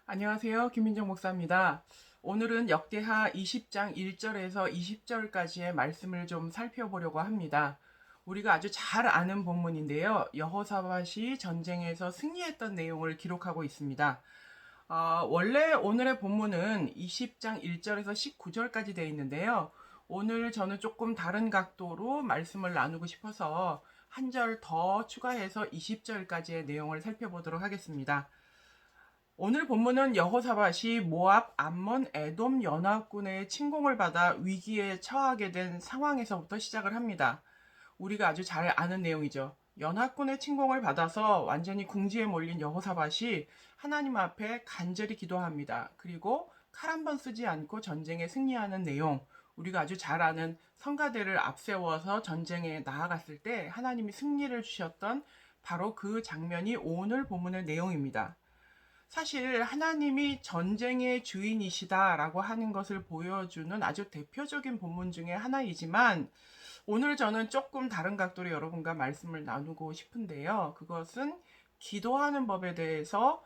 안녕하세요. 김민정 목사입니다. 오늘은 역대하 20장 1절에서 20절까지의 말씀을 좀 살펴보려고 합니다. 우리가 아주 잘 아는 본문인데요. 여호사밧이 전쟁에서 승리했던 내용을 기록하고 있습니다. 원래 오늘의 본문은 20장 1절에서 19절까지 되어 있는데요. 오늘 저는 조금 다른 각도로 말씀을 나누고 싶어서 한 절 더 추가해서 20절까지의 내용을 살펴보도록 하겠습니다. 오늘 본문은 여호사밧이 모압, 암몬, 에돔 연합군의 침공을 받아 위기에 처하게 된 상황에서부터 시작을 합니다. 우리가 아주 잘 아는 내용이죠. 연합군의 침공을 받아서 완전히 궁지에 몰린 여호사밧이 하나님 앞에 간절히 기도합니다. 그리고 칼 한 번 쓰지 않고 전쟁에 승리하는 내용, 우리가 아주 잘 아는 성가대를 앞세워서 전쟁에 나아갔을 때 하나님이 승리를 주셨던 바로 그 장면이 오늘 본문의 내용입니다. 사실 하나님이 전쟁의 주인이시다라고 하는 것을 보여주는 아주 대표적인 본문 중에 하나이지만 오늘 저는 조금 다른 각도로 여러분과 말씀을 나누고 싶은데요. 그것은 기도하는 법에 대해서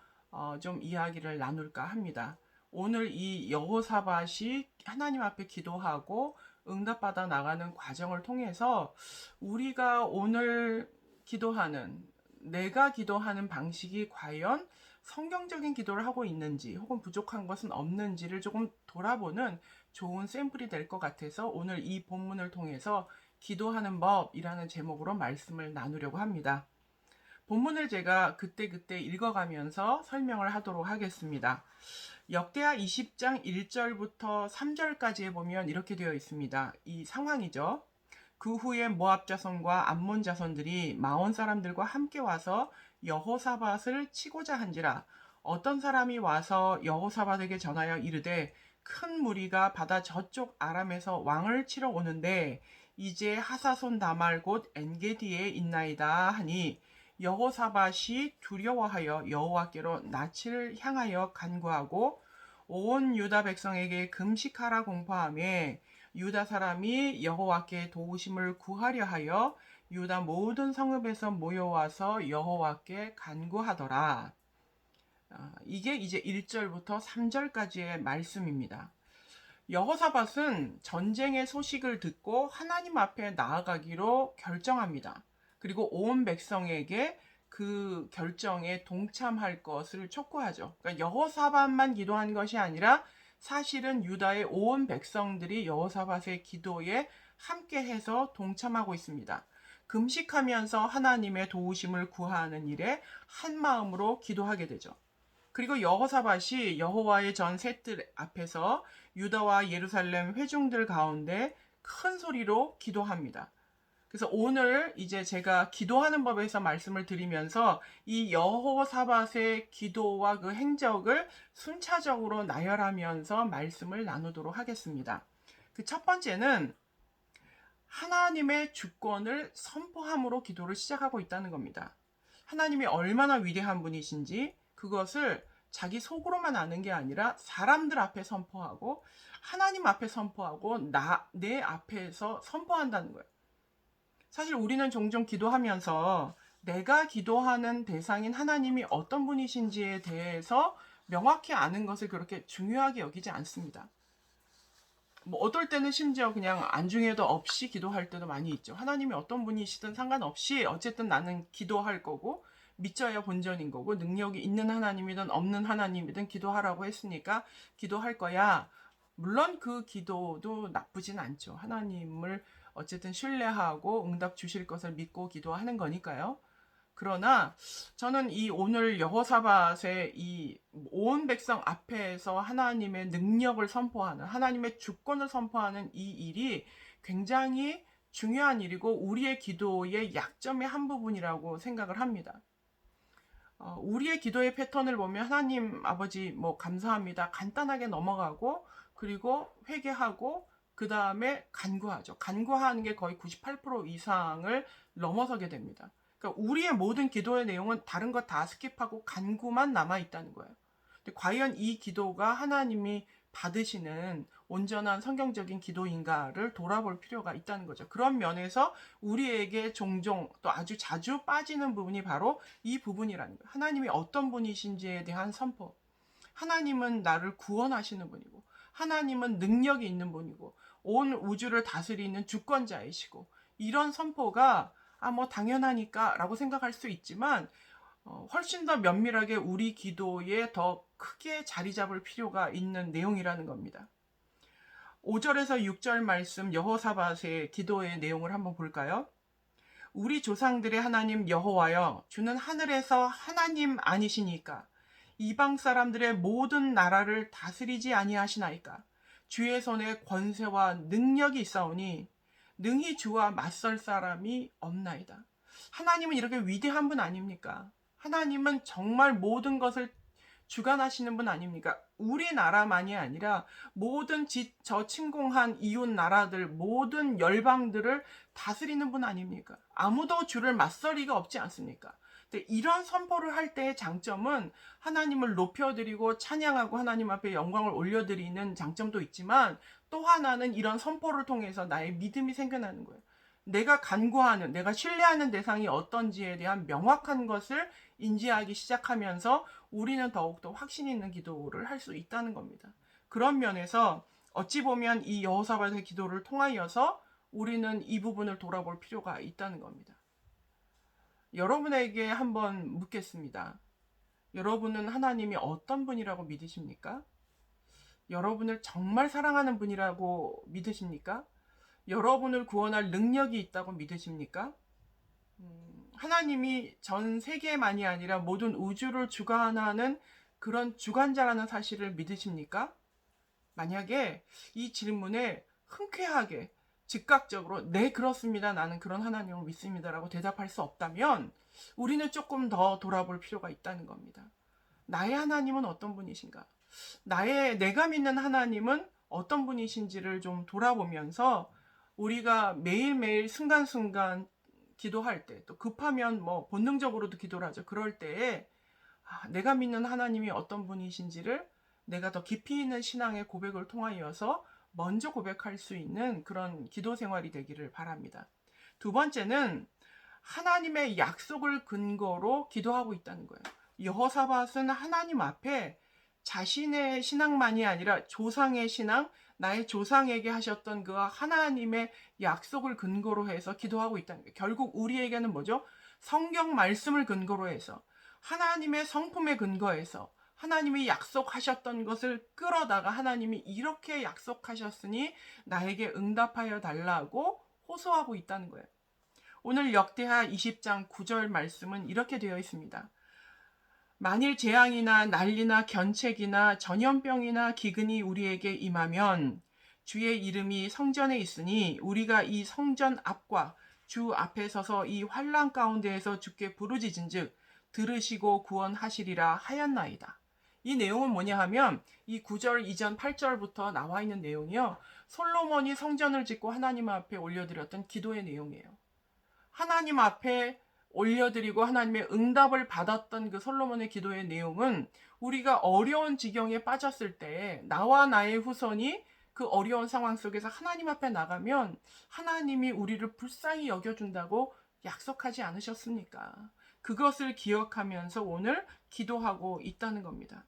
좀 이야기를 나눌까 합니다. 오늘 이 여호사밧이 하나님 앞에 기도하고 응답받아 나가는 과정을 통해서 우리가 오늘 기도하는 내가 기도하는 방식이 과연 성경적인 기도를 하고 있는지 혹은 부족한 것은 없는지를 조금 돌아보는 좋은 샘플이 될 것 같아서 오늘 이 본문을 통해서 기도하는 법이라는 제목으로 말씀을 나누려고 합니다. 본문을 제가 그때그때 읽어가면서 설명을 하도록 하겠습니다. 역대하 20장 1절부터 3절까지에 보면 이렇게 되어 있습니다. 이 상황이죠. 그 후에 모압 자손과 암몬 자손들이 마온 사람들과 함께 와서 여호사밧을 치고자 한지라. 어떤 사람이 와서 여호사밧에게 전하여 이르되 큰 무리가 바다 저쪽 아람에서 왕을 치러 오는데 이제 하사손 다말 곧 엔게디에 있나이다 하니 여호사밧이 두려워하여 여호와께로 낯을 향하여 간구하고 온 유다 백성에게 금식하라 공포하며 유다 사람이 여호와께 도우심을 구하려 하여 유다 모든 성읍에서 모여와서 여호와께 간구하더라. 이게 이제 1절부터 3절까지의 말씀입니다. 여호사밧은 전쟁의 소식을 듣고 하나님 앞에 나아가기로 결정합니다. 그리고 온 백성에게 그 결정에 동참할 것을 촉구하죠. 그러니까 여호사밧만 기도한 것이 아니라 사실은 유다의 온 백성들이 여호사밧의 기도에 함께해서 동참하고 있습니다. 금식하면서 하나님의 도우심을 구하는 일에 한 마음으로 기도하게 되죠. 그리고 여호사밧이 여호와의 전 셋들 앞에서 유다와 예루살렘 회중들 가운데 큰 소리로 기도합니다. 그래서 오늘 이제 제가 기도하는 법에서 말씀을 드리면서 이 여호사밧의 기도와 그 행적을 순차적으로 나열하면서 말씀을 나누도록 하겠습니다. 그 첫 번째는 하나님의 주권을 선포함으로 기도를 시작하고 있다는 겁니다. 하나님이 얼마나 위대한 분이신지 그것을 자기 속으로만 아는 게 아니라 사람들 앞에 선포하고 하나님 앞에 선포하고 내 앞에서 선포한다는 거예요. 사실 우리는 종종 기도하면서 내가 기도하는 대상인 하나님이 어떤 분이신지에 대해서 명확히 아는 것을 그렇게 중요하게 여기지 않습니다. 뭐 어떨 때는 심지어 그냥 안중에도 없이 기도할 때도 많이 있죠. 하나님이 어떤 분이시든 상관없이 어쨌든 나는 기도할 거고 믿져야 본전인 거고 능력이 있는 하나님이든 없는 하나님이든 기도하라고 했으니까 기도할 거야. 물론 그 기도도 나쁘진 않죠. 하나님을 어쨌든 신뢰하고 응답 주실 것을 믿고 기도하는 거니까요. 그러나 저는 이 오늘 여호사밧의 이 온 백성 앞에서 하나님의 능력을 선포하는 하나님의 주권을 선포하는 이 일이 굉장히 중요한 일이고 우리의 기도의 약점의 한 부분이라고 생각을 합니다. 우리의 기도의 패턴을 보면 하나님 아버지 뭐 감사합니다 간단하게 넘어가고 그리고 회개하고 그 다음에 간구하죠. 간구하는 게 거의 98% 이상을 넘어서게 됩니다. 그러니까 우리의 모든 기도의 내용은 다른 거 다 스킵하고 간구만 남아 있다는 거예요. 근데 과연 이 기도가 하나님이 받으시는 온전한 성경적인 기도인가를 돌아볼 필요가 있다는 거죠. 그런 면에서 우리에게 종종 또 아주 자주 빠지는 부분이 바로 이 부분이라는 거예요. 하나님이 어떤 분이신지에 대한 선포. 하나님은 나를 구원하시는 분이고, 하나님은 능력이 있는 분이고, 온 우주를 다스리는 주권자이시고, 이런 선포가 뭐 당연하니까 라고 생각할 수 있지만 훨씬 더 면밀하게 우리 기도에 더 크게 자리 잡을 필요가 있는 내용이라는 겁니다. 5절에서 6절 말씀 여호사밧의 기도의 내용을 한번 볼까요? 우리 조상들의 하나님 여호와여, 주는 하늘에서 하나님 아니시니까 이방 사람들의 모든 나라를 다스리지 아니하시나이까. 주의 손에 권세와 능력이 있사오니 능히 주와 맞설 사람이 없나이다. 하나님은 이렇게 위대한 분 아닙니까? 하나님은 정말 모든 것을 주관하시는 분 아닙니까? 우리나라만이 아니라 모든 저 침공한 이웃 나라들, 모든 열방들을 다스리는 분 아닙니까? 아무도 주를 맞설 리가 없지 않습니까? 근데 이런 선포를 할 때의 장점은 하나님을 높여드리고 찬양하고 하나님 앞에 영광을 올려드리는 장점도 있지만, 또 하나는 이런 선포를 통해서 나의 믿음이 생겨나는 거예요. 내가 간구하는, 내가 신뢰하는 대상이 어떤지에 대한 명확한 것을 인지하기 시작하면서 우리는 더욱더 확신 있는 기도를 할 수 있다는 겁니다. 그런 면에서 어찌 보면 이 여호사밧의 기도를 통하여서 우리는 이 부분을 돌아볼 필요가 있다는 겁니다. 여러분에게 한번 묻겠습니다. 여러분은 하나님이 어떤 분이라고 믿으십니까? 여러분을 정말 사랑하는 분이라고 믿으십니까? 여러분을 구원할 능력이 있다고 믿으십니까? 하나님이 전 세계만이 아니라 모든 우주를 주관하는 그런 주관자라는 사실을 믿으십니까? 만약에 이 질문에 흔쾌하게 즉각적으로 네 그렇습니다, 나는 그런 하나님을 믿습니다 라고 대답할 수 없다면 우리는 조금 더 돌아볼 필요가 있다는 겁니다. 나의 하나님은 어떤 분이신가? 내가 믿는 하나님은 어떤 분이신지를 좀 돌아보면서 우리가 매일매일 순간순간 기도할 때, 또 급하면 본능적으로도 기도를 하죠. 그럴 때에 내가 믿는 하나님이 어떤 분이신지를 내가 더 깊이 있는 신앙의 고백을 통하여서 먼저 고백할 수 있는 그런 기도 생활이 되기를 바랍니다. 두 번째는 하나님의 약속을 근거로 기도하고 있다는 거예요. 여호사밧은 하나님 앞에 자신의 신앙만이 아니라 조상의 신앙, 나의 조상에게 하셨던 그 하나님의 약속을 근거로 해서 기도하고 있다는 거예요. 결국 우리에게는 뭐죠? 성경 말씀을 근거로 해서, 하나님의 성품에 근거해서 하나님이 약속하셨던 것을 끌어다가 하나님이 이렇게 약속하셨으니 나에게 응답하여 달라고 호소하고 있다는 거예요. 오늘 역대하 20장 9절 말씀은 이렇게 되어 있습니다. 만일 재앙이나 난리나 견책이나 전염병이나 기근이 우리에게 임하면 주의 이름이 성전에 있으니 우리가 이 성전 앞과 주 앞에 서서 이 환난 가운데에서 주께 부르짖은즉 들으시고 구원하시리라 하였나이다. 이 내용은 뭐냐 하면 이 9절 이전 8절부터 나와 있는 내용이요, 솔로몬이 성전을 짓고 하나님 앞에 올려드렸던 기도의 내용이에요. 하나님 앞에 올려드리고 하나님의 응답을 받았던 그 솔로몬의 기도의 내용은 우리가 어려운 지경에 빠졌을 때 나와 나의 후손이 그 어려운 상황 속에서 하나님 앞에 나가면 하나님이 우리를 불쌍히 여겨준다고 약속하지 않으셨습니까? 그것을 기억하면서 오늘 기도하고 있다는 겁니다.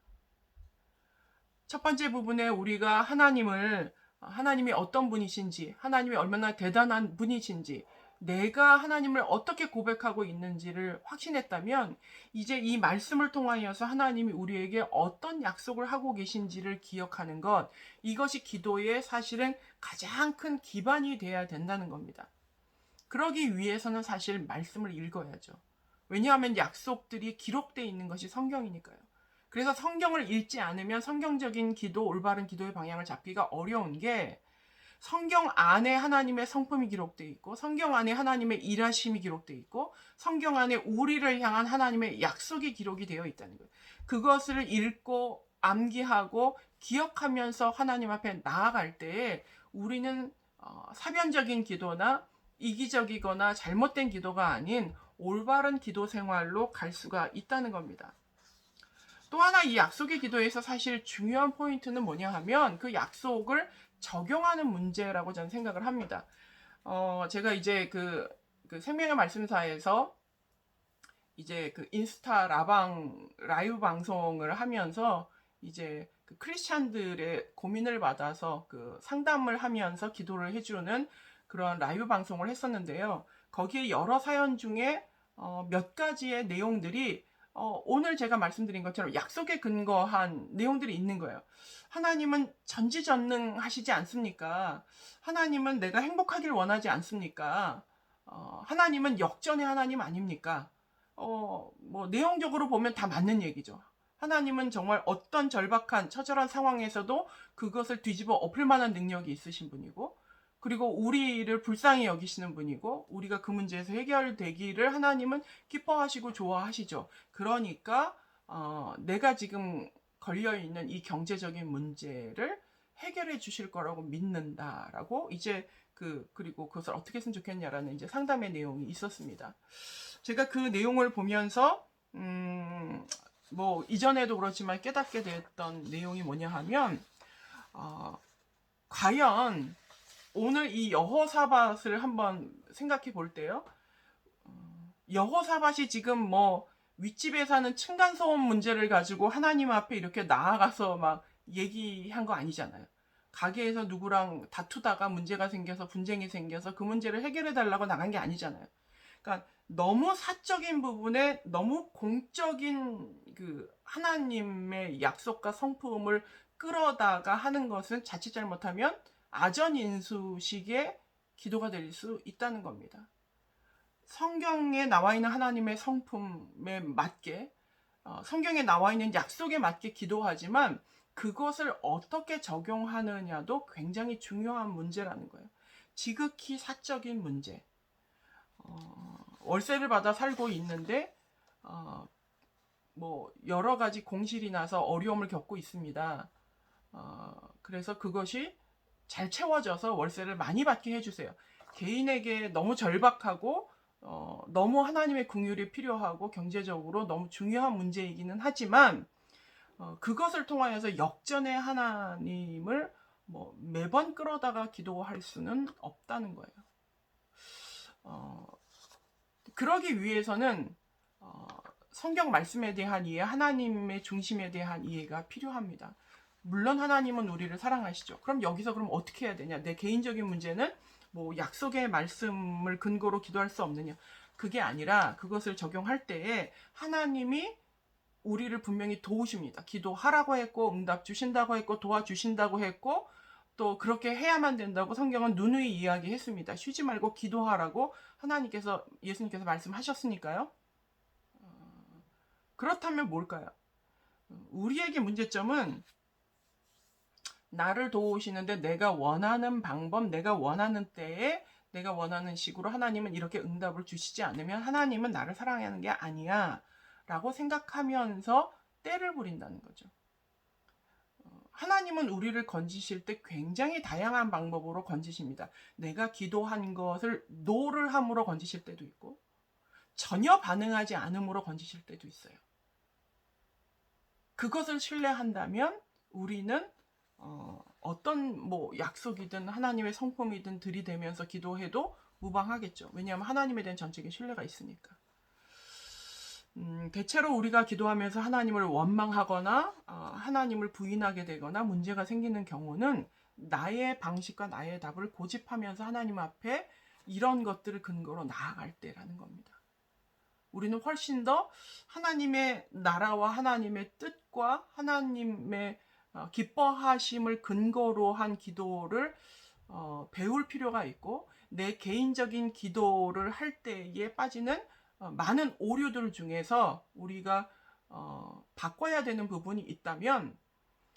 첫 번째 부분에 우리가 하나님이 어떤 분이신지, 하나님이 얼마나 대단한 분이신지, 내가 하나님을 어떻게 고백하고 있는지를 확신했다면 이제 이 말씀을 통하여서 하나님이 우리에게 어떤 약속을 하고 계신지를 기억하는 것, 이것이 기도의 사실은 가장 큰 기반이 돼야 된다는 겁니다. 그러기 위해서는 사실 말씀을 읽어야죠. 왜냐하면 약속들이 기록되어 있는 것이 성경이니까요. 그래서 성경을 읽지 않으면 성경적인 기도, 올바른 기도의 방향을 잡기가 어려운 게, 성경 안에 하나님의 성품이 기록되어 있고 성경 안에 하나님의 일하심이 기록되어 있고 성경 안에 우리를 향한 하나님의 약속이 기록이 되어 있다는 거예요. 그것을 읽고 암기하고 기억하면서 하나님 앞에 나아갈 때에 우리는 사변적인 기도나 이기적이거나 잘못된 기도가 아닌 올바른 기도 생활로 갈 수가 있다는 겁니다. 또 하나 이 약속의 기도에서 사실 중요한 포인트는 뭐냐 하면 그 약속을 적용하는 문제라고 저는 생각을 합니다. 제가 이제 그 생명의 말씀사에서 이제 그 인스타 라이브 방송을 하면서 이제 그 크리스찬들의 고민을 받아서 그 상담을 하면서 기도를 해주는 그런 라이브 방송을 했었는데요. 거기에 여러 사연 중에 몇 가지의 내용들이 오늘 제가 말씀드린 것처럼 약속에 근거한 내용들이 있는 거예요. 하나님은 전지전능하시지 않습니까? 하나님은 내가 행복하길 원하지 않습니까? 하나님은 역전의 하나님 아닙니까? 뭐 내용적으로 보면 다 맞는 얘기죠. 하나님은 정말 어떤 절박한 처절한 상황에서도 그것을 뒤집어 엎을 만한 능력이 있으신 분이고, 그리고 우리를 불쌍히 여기시는 분이고, 우리가 그 문제에서 해결되기를 하나님은 기뻐하시고 좋아하시죠. 그러니까 내가 지금 걸려있는 이 경제적인 문제를 해결해 주실 거라고 믿는다라고 이제 그리고 그것을 어떻게 했으면 좋겠냐라는 이제 상담의 내용이 있었습니다. 제가 그 내용을 보면서 뭐 이전에도 그렇지만 깨닫게 됐던 내용이 뭐냐 하면 과연 오늘 이 여호사밧을 한번 생각해 볼 때요. 여호사밧이 지금 뭐 윗집에 사는 층간소음 문제를 가지고 하나님 앞에 이렇게 나아가서 막 얘기한 거 아니잖아요. 가게에서 누구랑 다투다가 문제가 생겨서 분쟁이 생겨서 그 문제를 해결해 달라고 나간 게 아니잖아요. 그러니까 너무 사적인 부분에 너무 공적인 그 하나님의 약속과 성품을 끌어다가 하는 것은 자칫 잘못하면 아전인수식의 기도가 될 수 있다는 겁니다. 성경에 나와 있는 하나님의 성품에 맞게 성경에 나와 있는 약속에 맞게 기도하지만 그것을 어떻게 적용하느냐도 굉장히 중요한 문제라는 거예요. 지극히 사적인 문제. 월세를 받아 살고 있는데 뭐 여러 가지 공실이 나서 어려움을 겪고 있습니다. 그래서 그것이 잘 채워져서 월세를 많이 받게 해주세요. 개인에게 너무 절박하고 너무 하나님의 긍휼이 필요하고 경제적으로 너무 중요한 문제이기는 하지만 그것을 통하여서 역전의 하나님을 뭐 매번 끌어다가 기도할 수는 없다는 거예요. 그러기 위해서는 성경 말씀에 대한 이해, 하나님의 중심에 대한 이해가 필요합니다. 물론 하나님은 우리를 사랑하시죠. 그럼 여기서 그럼 어떻게 해야 되냐? 내 개인적인 문제는 뭐 약속의 말씀을 근거로 기도할 수 없느냐? 그게 아니라 그것을 적용할 때에 하나님이 우리를 분명히 도우십니다. 기도하라고 했고 응답 주신다고 했고 도와주신다고 했고 또 그렇게 해야만 된다고 성경은 누누이 이야기했습니다. 쉬지 말고 기도하라고 하나님께서 예수님께서 말씀하셨으니까요. 그렇다면 뭘까요? 우리에게 문제점은 나를 도우시는데 내가 원하는 방법, 내가 원하는 때에 내가 원하는 식으로 하나님은 이렇게 응답을 주시지 않으면 하나님은 나를 사랑하는 게 아니야 라고 생각하면서 때를 부린다는 거죠. 하나님은 우리를 건지실 때 굉장히 다양한 방법으로 건지십니다. 내가 기도한 것을 노를 함으로 건지실 때도 있고 전혀 반응하지 않음으로 건지실 때도 있어요. 그것을 신뢰한다면 우리는 어떤 뭐 약속이든 하나님의 성품이든 들이대면서 기도해도 무방하겠죠. 왜냐하면 하나님에 대한 전적인 신뢰가 있으니까. 대체로 우리가 기도하면서 하나님을 원망하거나 하나님을 부인하게 되거나 문제가 생기는 경우는 나의 방식과 나의 답을 고집하면서 하나님 앞에 이런 것들을 근거로 나아갈 때라는 겁니다. 우리는 훨씬 더 하나님의 나라와 하나님의 뜻과 하나님의 기뻐하심을 근거로 한 기도를 배울 필요가 있고 내 개인적인 기도를 할 때에 빠지는 많은 오류들 중에서 우리가 바꿔야 되는 부분이 있다면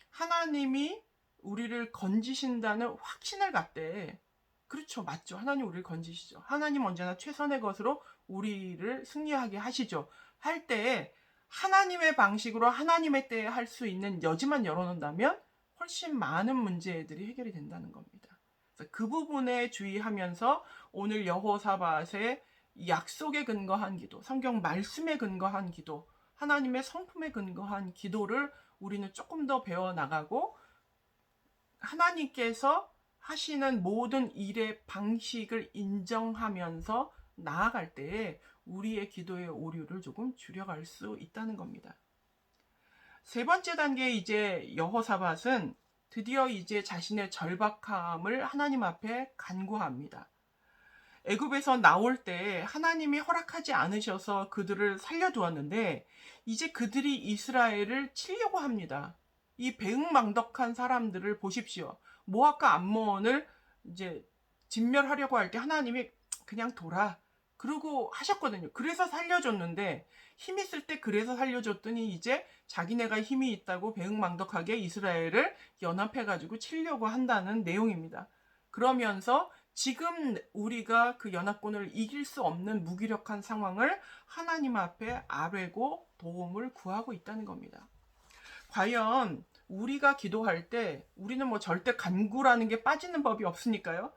하나님이 우리를 건지신다는 확신을 갖되 그렇죠. 맞죠. 하나님 우리를 건지시죠. 하나님 언제나 최선의 것으로 우리를 승리하게 하시죠. 할 때에 하나님의 방식으로 하나님의 때에 할 수 있는 여지만 열어놓는다면 훨씬 많은 문제들이 해결이 된다는 겁니다. 그래서 그 부분에 주의하면서 오늘 여호사밧의 약속에 근거한 기도, 성경 말씀에 근거한 기도, 하나님의 성품에 근거한 기도를 우리는 조금 더 배워나가고 하나님께서 하시는 모든 일의 방식을 인정하면서 나아갈 때에 우리의 기도의 오류를 조금 줄여갈 수 있다는 겁니다. 세 번째 단계 이제 여호사밧은 드디어 이제 자신의 절박함을 하나님 앞에 간구합니다. 애굽에서 나올 때 하나님이 허락하지 않으셔서 그들을 살려두었는데 이제 그들이 이스라엘을 치려고 합니다. 이 배은망덕한 사람들을 보십시오. 모압과 암몬을 이제 진멸하려고 할 때 하나님이 그냥 돌아 그러고 하셨거든요. 그래서 살려줬는데 힘 있을 때 그래서 살려줬더니 이제 자기네가 힘이 있다고 배은망덕하게 이스라엘을 연합해가지고 치려고 한다는 내용입니다. 그러면서 지금 우리가 그 연합군을 이길 수 없는 무기력한 상황을 하나님 앞에 아뢰고 도움을 구하고 있다는 겁니다. 과연 우리가 기도할 때 우리는 뭐 절대 간구라는 게 빠지는 법이 없으니까요.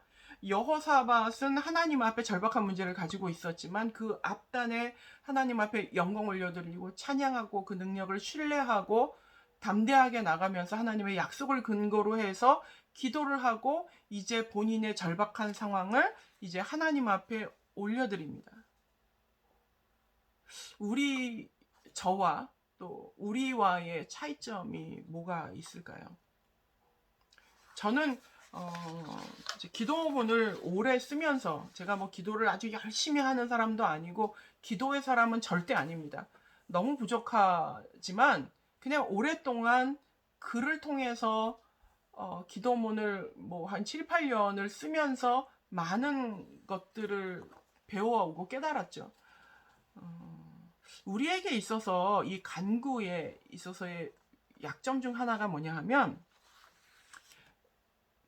여호사밧은 하나님 앞에 절박한 문제를 가지고 있었지만 그 앞단에 하나님 앞에 영광 올려드리고 찬양하고 그 능력을 신뢰하고 담대하게 나가면서 하나님의 약속을 근거로 해서 기도를 하고 이제 본인의 절박한 상황을 이제 하나님 앞에 올려드립니다. 저와 또 우리와의 차이점이 뭐가 있을까요? 저는 이제 기도문을 오래 쓰면서 제가 뭐 기도를 아주 열심히 하는 사람도 아니고 기도의 사람은 절대 아닙니다. 너무 부족하지만 그냥 오랫동안 글을 통해서 기도문을 뭐 한 7, 8년을 쓰면서 많은 것들을 배워오고 깨달았죠. 우리에게 있어서 이 간구에 있어서의 약점 중 하나가 뭐냐 하면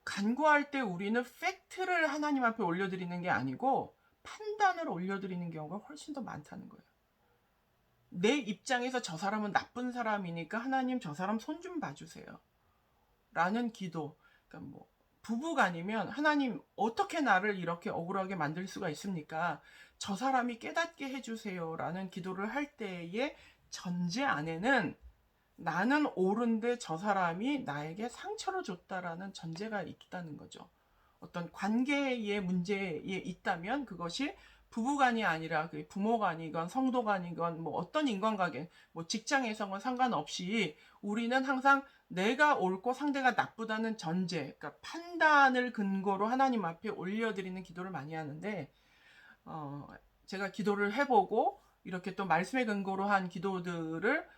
간구할 때 우리는 팩트를 하나님 앞에 올려드리는 게 아니고 판단을 올려드리는 경우가 훨씬 더 많다는 거예요. 내 입장에서 저 사람은 나쁜 사람이니까 하나님 저 사람 손 좀 봐주세요. 라는 기도. 그러니까 뭐 부부간이면 하나님 어떻게 나를 이렇게 억울하게 만들 수가 있습니까? 저 사람이 깨닫게 해주세요. 라는 기도를 할 때의 전제 안에는 나는 옳은데 저 사람이 나에게 상처를 줬다라는 전제가 있다는 거죠. 어떤 관계의 문제에 있다면 그것이 부부간이 아니라 부모간이건 성도간이건 뭐 어떤 인간관계, 뭐 직장에서건 상관없이 우리는 항상 내가 옳고 상대가 나쁘다는 전제, 그러니까 판단을 근거로 하나님 앞에 올려드리는 기도를 많이 하는데 제가 기도를 해보고 이렇게 또 말씀의 근거로 한 기도들을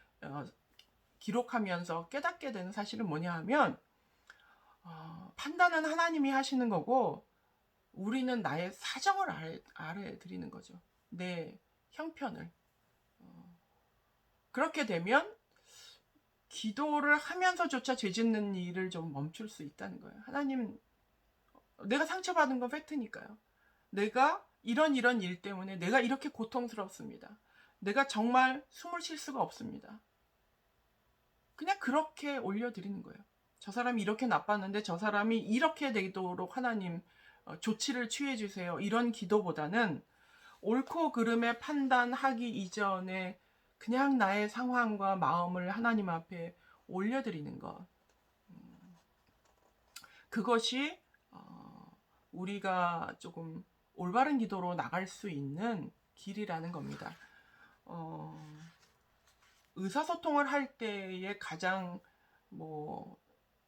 기록하면서 깨닫게 되는 사실은 뭐냐 하면 판단은 하나님이 하시는 거고 우리는 나의 사정을 아뢰드리는 거죠. 내 형편을. 그렇게 되면 기도를 하면서조차 죄짓는 일을 좀 멈출 수 있다는 거예요. 하나님, 내가 상처받은 건 팩트니까요. 내가 이런 일 때문에 내가 이렇게 고통스럽습니다. 내가 정말 숨을 쉴 수가 없습니다. 그냥 그렇게 올려드리는 거예요. 저 사람이 이렇게 나빴는데 저 사람이 이렇게 되도록 하나님 조치를 취해 주세요. 이런 기도보다는 옳고 그름의 판단하기 이전에 그냥 나의 상황과 마음을 하나님 앞에 올려드리는 것. 그것이 우리가 조금 올바른 기도로 나갈 수 있는 길이라는 겁니다. 의사소통을 할 때의 가장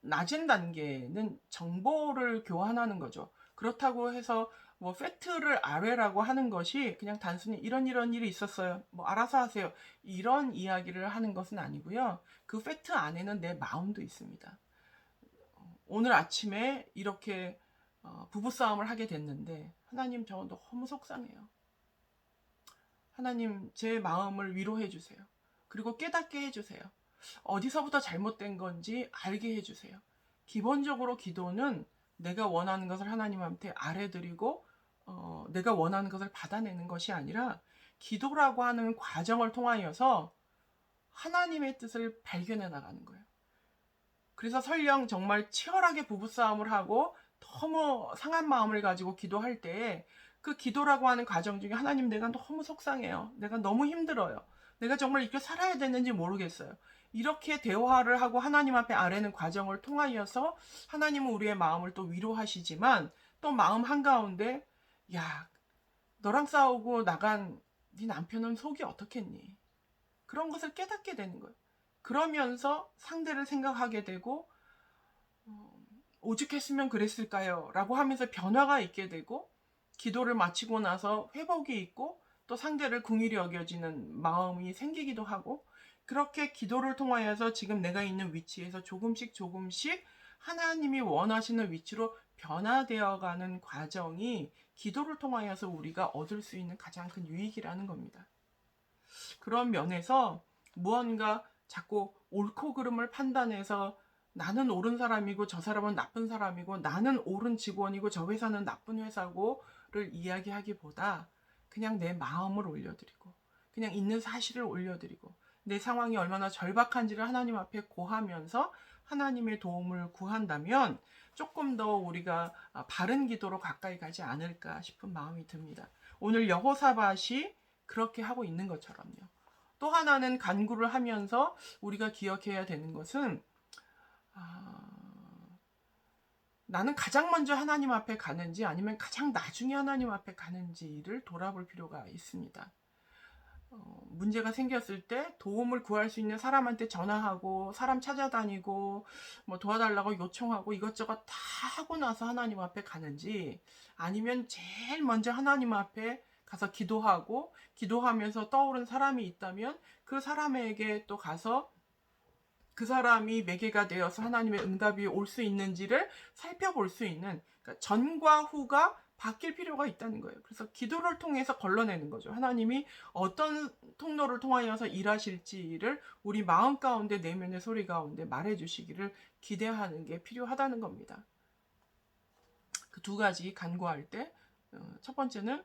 낮은 단계는 정보를 교환하는 거죠. 그렇다고 해서 뭐 팩트를 아뢰라고 하는 것이 그냥 단순히 이런 일이 있었어요. 뭐 알아서 하세요. 이런 이야기를 하는 것은 아니고요. 그 팩트 안에는 내 마음도 있습니다. 오늘 아침에 이렇게 부부싸움을 하게 됐는데 하나님 저 너무 속상해요. 하나님 제 마음을 위로해 주세요. 그리고 깨닫게 해주세요. 어디서부터 잘못된 건지 알게 해주세요. 기본적으로 기도는 내가 원하는 것을 하나님한테 아뢰드리고 내가 원하는 것을 받아내는 것이 아니라 기도라고 하는 과정을 통하여서 하나님의 뜻을 발견해 나가는 거예요. 그래서 설령 정말 치열하게 부부싸움을 하고 너무 상한 마음을 가지고 기도할 때 그 기도라고 하는 과정 중에 하나님 내가 너무 속상해요. 내가 너무 힘들어요. 내가 정말 이렇게 살아야 되는지 모르겠어요. 이렇게 대화를 하고 하나님 앞에 아뢰는 과정을 통하여서 하나님은 우리의 마음을 또 위로하시지만 또 마음 한가운데 야 너랑 싸우고 나간 네 남편은 속이 어떻겠니? 그런 것을 깨닫게 되는 거예요. 그러면서 상대를 생각하게 되고 오죽했으면 그랬을까요? 라고 하면서 변화가 있게 되고 기도를 마치고 나서 회복이 있고 또 상대를 긍휼히 여겨지는 마음이 생기기도 하고 그렇게 기도를 통하여서 지금 내가 있는 위치에서 조금씩 하나님이 원하시는 위치로 변화되어가는 과정이 기도를 통하여서 우리가 얻을 수 있는 가장 큰 유익이라는 겁니다. 그런 면에서 무언가 자꾸 옳고 그름을 판단해서 나는 옳은 사람이고 저 사람은 나쁜 사람이고 나는 옳은 직원이고 저 회사는 나쁜 회사고를 이야기하기보다 그냥 내 마음을 올려드리고 그냥 있는 사실을 올려드리고 내 상황이 얼마나 절박한지를 하나님 앞에 고하면서 하나님의 도움을 구한다면 조금 더 우리가 바른 기도로 가까이 가지 않을까 싶은 마음이 듭니다. 오늘 여호사밧이 그렇게 하고 있는 것처럼요. 또 하나는 간구를 하면서 우리가 기억해야 되는 것은 나는 가장 먼저 하나님 앞에 가는지 아니면 가장 나중에 하나님 앞에 가는지를 돌아볼 필요가 있습니다. 문제가 생겼을 때 도움을 구할 수 있는 사람한테 전화하고 사람 찾아다니고 뭐 도와달라고 요청하고 이것저것 다 하고 나서 하나님 앞에 가는지 아니면 제일 먼저 하나님 앞에 가서 기도하고 기도하면서 떠오른 사람이 있다면 그 사람에게 또 가서 그 사람이 매개가 되어서 하나님의 응답이 올 수 있는지를 살펴볼 수 있는 그러니까 전과 후가 바뀔 필요가 있다는 거예요. 그래서 기도를 통해서 걸러내는 거죠. 하나님이 어떤 통로를 통하여서 일하실지를 우리 마음 가운데 내면의 소리 가운데 말해주시기를 기대하는 게 필요하다는 겁니다. 그 두 가지 간구할 때 첫 번째는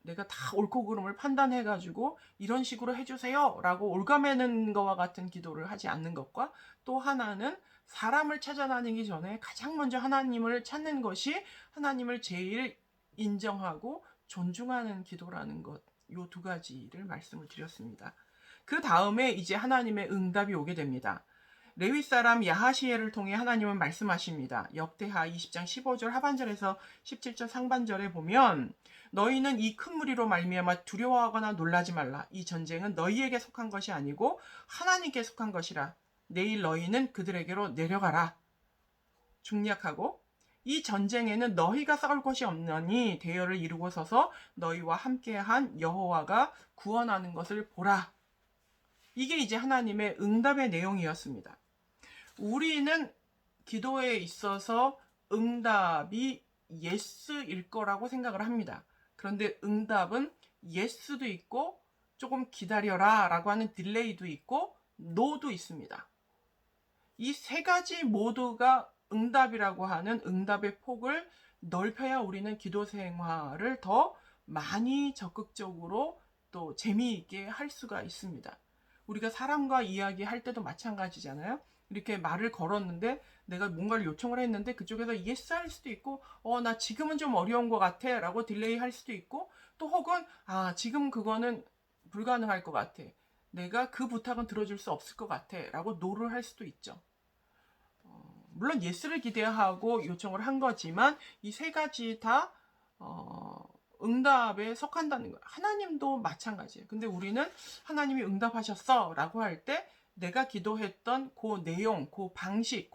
내가 다 옳고 그름을 판단해가지고 이런 식으로 해주세요 라고 올가매는 거와 같은 기도를 하지 않는 것과 또 하나는 사람을 찾아다니기 전에 가장 먼저 하나님을 찾는 것이 하나님을 제일 인정하고 존중하는 기도라는 것, 요 두 가지를 말씀을 드렸습니다. 그 다음에 이제 하나님의 응답이 오게 됩니다. 레위 사람 야하시엘을 통해 하나님은 말씀하십니다. 역대하 20장 15절 하반절에서 17절 상반절에 보면 너희는 이 큰 무리로 말미암아 두려워하거나 놀라지 말라. 이 전쟁은 너희에게 속한 것이 아니고 하나님께 속한 것이라. 내일 너희는 그들에게로 내려가라. 중략하고 이 전쟁에는 너희가 싸울 것이 없나니 대열을 이루고 서서 너희와 함께한 여호와가 구원하는 것을 보라. 이게 이제 하나님의 응답의 내용이었습니다. 우리는 기도에 있어서 응답이 예스일 거라고 생각을 합니다. 그런데 응답은 예스도 있고 조금 기다려라 라고 하는 딜레이도 있고 노도 있습니다. 이 세 가지 모두가 응답이라고 하는 응답의 폭을 넓혀야 우리는 기도 생활을 더 많이 적극적으로 또 재미있게 할 수가 있습니다. 우리가 사람과 이야기할 때도 마찬가지잖아요. 이렇게 말을 걸었는데 내가 뭔가를 요청을 했는데 그쪽에서 예스 할 수도 있고 나 지금은 좀 어려운 것 같아 라고 딜레이 할 수도 있고 또 혹은 지금 그거는 불가능할 것 같아. 내가 그 부탁은 들어줄 수 없을 것 같아 라고 노를 할 수도 있죠. 물론 예스를 기대하고 요청을 한 거지만 이 세 가지 다 응답에 속한다는 거예요. 하나님도 마찬가지예요. 근데 우리는 하나님이 응답하셨어 라고 할 때 내가 기도했던 그 내용, 그 방식,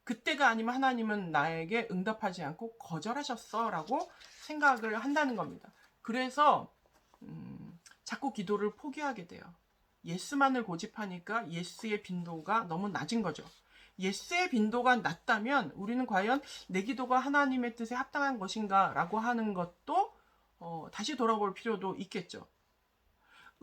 그때가 아니면 하나님은 나에게 응답하지 않고 거절하셨어 라고 생각을 한다는 겁니다. 그래서 자꾸 기도를 포기하게 돼요. 예스만을 고집하니까 예스의 빈도가 너무 낮은 거죠. 예스의 빈도가 낮다면 우리는 과연 내 기도가 하나님의 뜻에 합당한 것인가 라고 하는 것도 다시 돌아볼 필요도 있겠죠.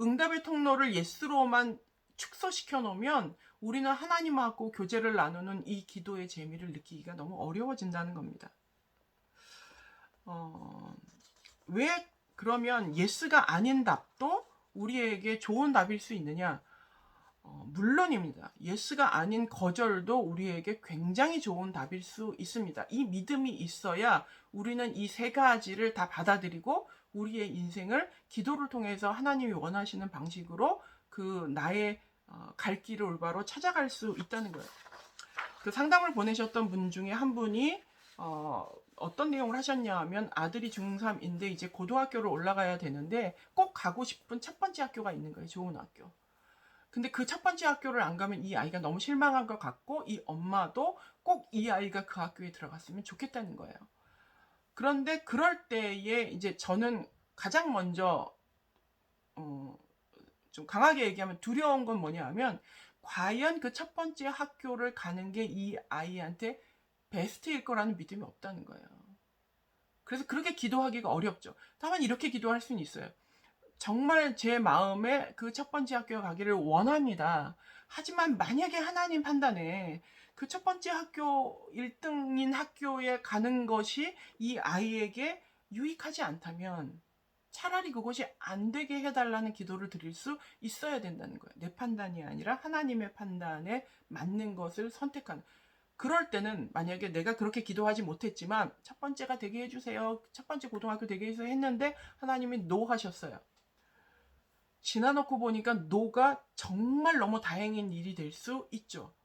응답의 통로를 예스로만 축소시켜 놓으면 우리는 하나님하고 교제를 나누는 이 기도의 재미를 느끼기가 너무 어려워진다는 겁니다. 왜 그러면 예스가 아닌 답도 우리에게 좋은 답일 수 있느냐? 물론입니다. 예스가 아닌 거절도 우리에게 굉장히 좋은 답일 수 있습니다. 이 믿음이 있어야 우리는 이 세 가지를 다 받아들이고 우리의 인생을 기도를 통해서 하나님이 원하시는 방식으로 그 나의 갈 길을 올바로 찾아갈 수 있다는 거예요. 그 상담을 보내셨던 분 중에 한 분이 어떤 내용을 하셨냐 하면 아들이 중3인데 이제 고등학교를 올라가야 되는데 꼭 가고 싶은 첫 번째 학교가 있는 거예요. 좋은 학교. 근데 그 첫 번째 학교를 안 가면 이 아이가 너무 실망한 것 같고 이 엄마도 꼭 이 아이가 그 학교에 들어갔으면 좋겠다는 거예요. 그런데 그럴 때에 이제 저는 가장 먼저 좀 강하게 얘기하면 두려운 건 뭐냐 하면 과연 그 첫 번째 학교를 가는 게 이 아이한테 베스트일 거라는 믿음이 없다는 거예요. 그래서 그렇게 기도하기가 어렵죠. 다만 이렇게 기도할 수는 있어요. 정말 제 마음에 그 첫 번째 학교에 가기를 원합니다. 하지만 만약에 하나님 판단에 그 첫 번째 학교 1등인 학교에 가는 것이 이 아이에게 유익하지 않다면 차라리 그것이 안 되게 해달라는 기도를 드릴 수 있어야 된다는 거예요. 내 판단이 아니라 하나님의 판단에 맞는 것을 선택하는. 그럴 때는 만약에 내가 그렇게 기도하지 못했지만 첫 번째가 되게 해주세요. 첫 번째 고등학교 되게 해주세요 했는데 하나님이 노 하셨어요. 지나놓고 보니까 노가 정말 너무 다행인 일이 될 수 있죠.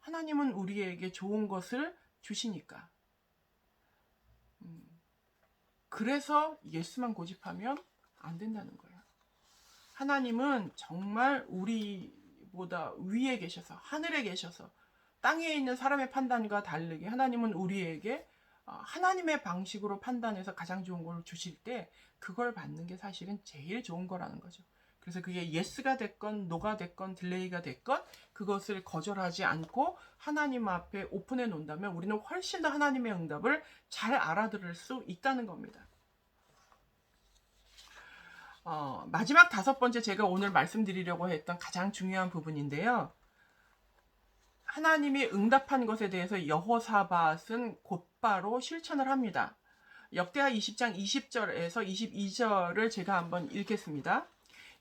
하나님은 우리에게 좋은 것을 주시니까. 그래서 예수만 고집하면 안 된다는 거예요. 하나님은 정말 우리보다 위에 계셔서 하늘에 계셔서 땅에 있는 사람의 판단과 다르게 하나님은 우리에게 하나님의 방식으로 판단해서 가장 좋은 걸 주실 때 그걸 받는 게 사실은 제일 좋은 거라는 거죠. 그래서 그게 예스가 됐건 노가 됐건 딜레이가 됐건 그것을 거절하지 않고 하나님 앞에 오픈해 놓는다면 우리는 훨씬 더 하나님의 응답을 잘 알아들을 수 있다는 겁니다. 마지막 5번째 제가 오늘 말씀드리려고 했던 가장 중요한 부분인데요. 하나님이 응답한 것에 대해서 여호사밧은 곧바로 실천을 합니다. 역대하 20장 20절에서 22절을 제가 한번 읽겠습니다.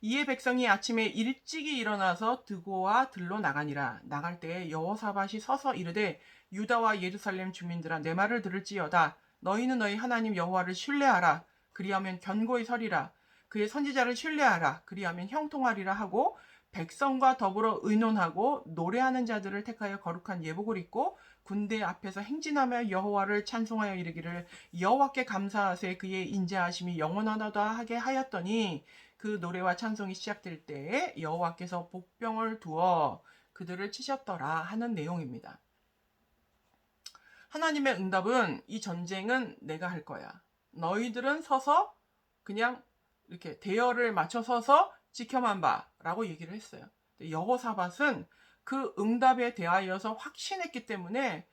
이에 백성이 아침에 일찍이 일어나서 드고와 들로 나가니라. 나갈 때에 여호사밧이 서서 이르되 유다와 예루살렘 주민들아 내 말을 들을지어다. 너희는 너희 하나님 여호와를 신뢰하라. 그리하면 견고히 서리라. 그의 선지자를 신뢰하라. 그리하면 형통하리라 하고 백성과 더불어 의논하고 노래하는 자들을 택하여 거룩한 예복을 입고 군대 앞에서 행진하며 여호와를 찬송하여 이르기를 여호와께 감사하세 그의 인자하심이 영원하다 하게 하였더니 그 노래와 찬송이 시작될 때에 여호와께서 복병을 두어 그들을 치셨더라 하는 내용입니다. 하나님의 응답은 이 전쟁은 내가 할 거야. 너희들은 서서 그냥 이렇게 대열을 맞춰 서서 지켜만 봐 라고 얘기를 했어요. 여호사밧은 그 응답에 대하여서 확신했기 때문에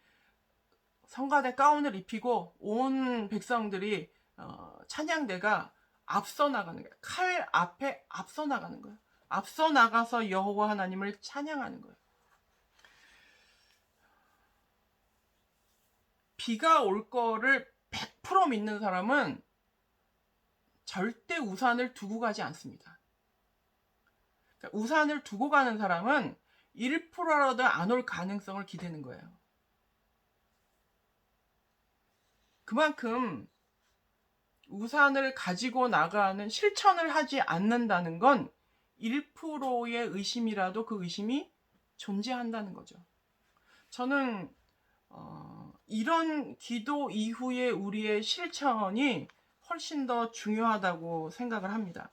성가대 가운을 입히고 온 백성들이 찬양대가 앞서 나가는 거예요. 칼 앞에 앞서 나가는 거예요. 앞서 나가서 여호와 하나님을 찬양하는 거예요. 비가 올 거를 100% 믿는 사람은 절대 우산을 두고 가지 않습니다. 그러니까 우산을 두고 가는 사람은 1%라도 안 올 가능성을 기대는 거예요. 그만큼 우산을 가지고 나가는 실천을 하지 않는다는 건 1%의 의심이라도 그 의심이 존재한다는 거죠. 저는 이런 기도 이후에 우리의 실천이 훨씬 더 중요하다고 생각을 합니다.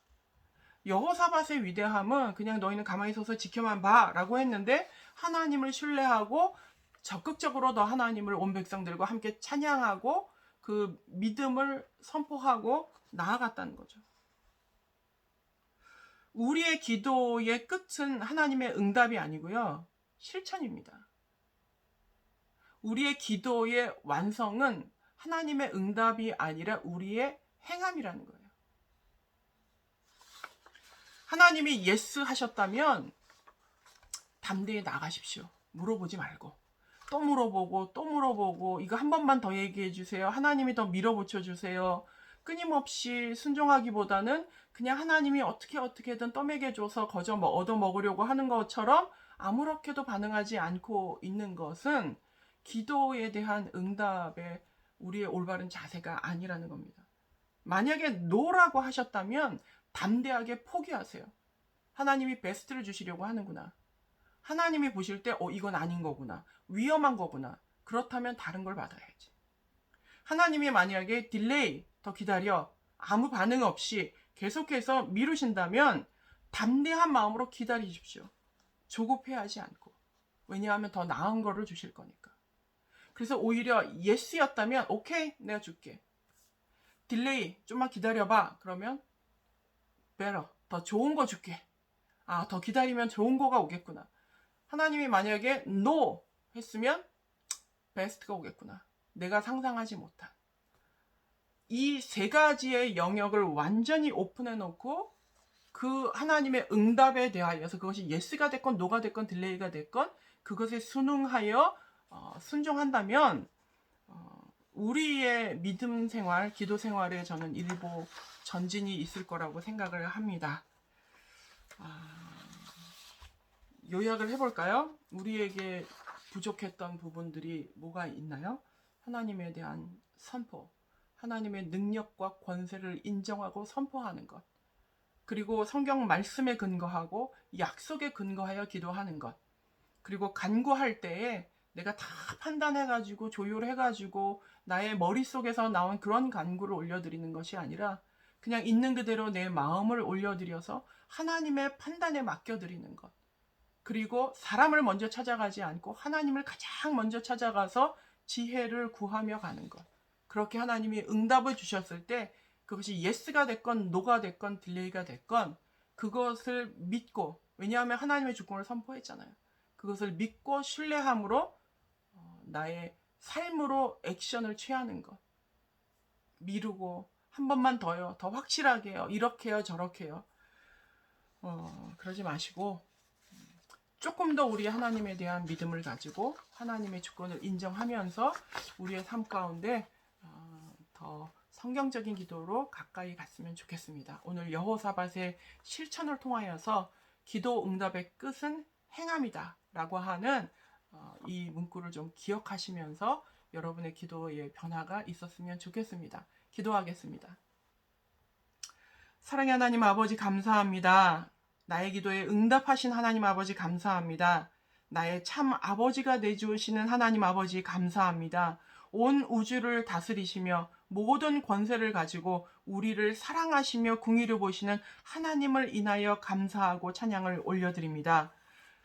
여호사밧의 위대함은 그냥 너희는 가만히 서서 지켜만 봐 라고 했는데 하나님을 신뢰하고 적극적으로 더 하나님을 온 백성들과 함께 찬양하고 그 믿음을 선포하고 나아갔다는 거죠. 우리의 기도의 끝은 하나님의 응답이 아니고요. 실천입니다. 우리의 기도의 완성은 하나님의 응답이 아니라 우리의 행함이라는 거예요. 하나님이 예스 하셨다면 담대히 나가십시오. 물어보지 말고. 또 물어보고 이거 한 번만 더 얘기해 주세요. 하나님이 더 밀어붙여 주세요. 끊임없이 순종하기보다는 그냥 하나님이 어떻게든 떠먹여줘서 얻어먹으려고 하는 것처럼 아무렇게도 반응하지 않고 있는 것은 기도에 대한 응답에 우리의 올바른 자세가 아니라는 겁니다. 만약에 노라고 하셨다면 담대하게 포기하세요. 하나님이 베스트를 주시려고 하는구나. 하나님이 보실 때 이건 아닌 거구나. 위험한 거구나. 그렇다면 다른 걸 받아야지. 하나님이 만약에 딜레이, 더 기다려, 아무 반응 없이 계속해서 미루신다면 담대한 마음으로 기다리십시오. 조급해하지 않고. 왜냐하면 더 나은 거를 주실 거니까. 그래서 오히려 예스였다면 오케이 내가 줄게. 딜레이 좀만 기다려봐. 그러면 better 더 좋은 거 줄게. 아, 더 기다리면 좋은 거가 오겠구나. 하나님이 만약에 no 했으면 베스트가 오겠구나. 내가 상상하지 못한. 이 세 가지의 영역을 완전히 오픈해 놓고 그 하나님의 응답에 대하여서 그것이 예스가 됐건 노가 됐건 딜레이가 됐건 그것에 순응하여 순종한다면 우리의 믿음 생활, 기도 생활에 저는 일부 전진이 있을 거라고 생각을 합니다. 요약을 해볼까요? 우리에게 부족했던 부분들이 뭐가 있나요? 하나님에 대한 선포, 하나님의 능력과 권세를 인정하고 선포하는 것, 그리고 성경 말씀에 근거하고 약속에 근거하여 기도하는 것, 그리고 간구할 때에 내가 다 판단해가지고 조율해가지고 나의 머릿속에서 나온 그런 간구를 올려드리는 것이 아니라 그냥 있는 그대로 내 마음을 올려드려서 하나님의 판단에 맡겨드리는 것. 그리고 사람을 먼저 찾아가지 않고 하나님을 가장 먼저 찾아가서 지혜를 구하며 가는 것. 그렇게 하나님이 응답을 주셨을 때 그것이 예스가 됐건 노가 됐건 딜레이가 됐건 그것을 믿고, 왜냐하면 하나님의 주권을 선포했잖아요. 그것을 믿고 신뢰함으로 나의 삶으로 액션을 취하는 것. 미루고 한 번만 더요. 더 확실하게요. 이렇게요. 저렇게요. 그러지 마시고 조금 더 우리 하나님에 대한 믿음을 가지고 하나님의 주권을 인정하면서 우리의 삶 가운데 더 성경적인 기도로 가까이 갔으면 좋겠습니다. 오늘 여호사밧의 실천을 통하여서 기도 응답의 끝은 행함이다 라고 하는 이 문구를 좀 기억하시면서 여러분의 기도의 변화가 있었으면 좋겠습니다. 기도하겠습니다. 사랑의 하나님 아버지 감사합니다. 나의 기도에 응답하신 하나님 아버지 감사합니다. 나의 참 아버지가 내주시는 하나님 아버지 감사합니다. 온 우주를 다스리시며 모든 권세를 가지고 우리를 사랑하시며 궁의를 보시는 하나님을 인하여 감사하고 찬양을 올려드립니다.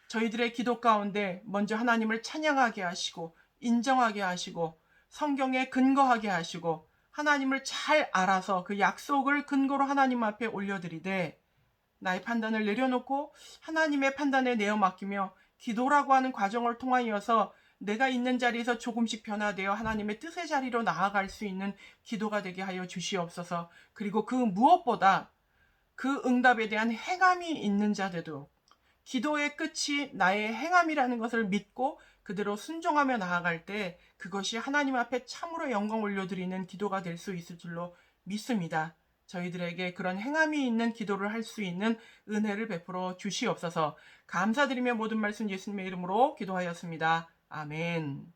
저희들의 기도 가운데 먼저 하나님을 찬양하게 하시고 인정하게 하시고 성경에 근거하게 하시고 하나님을 잘 알아서 그 약속을 근거로 하나님 앞에 올려드리되 나의 판단을 내려놓고 하나님의 판단에 내어 맡기며 기도라고 하는 과정을 통하여서 내가 있는 자리에서 조금씩 변화되어 하나님의 뜻의 자리로 나아갈 수 있는 기도가 되게 하여 주시옵소서. 그리고 그 무엇보다 그 응답에 대한 행함이 있는 자들도 기도의 끝이 나의 행함이라는 것을 믿고 그대로 순종하며 나아갈 때 그것이 하나님 앞에 참으로 영광 올려드리는 기도가 될 수 있을 줄로 믿습니다. 저희들에게 그런 행함이 있는 기도를 할 수 있는 은혜를 베풀어 주시옵소서. 감사드리며 모든 말씀 예수님의 이름으로 기도하였습니다. 아멘.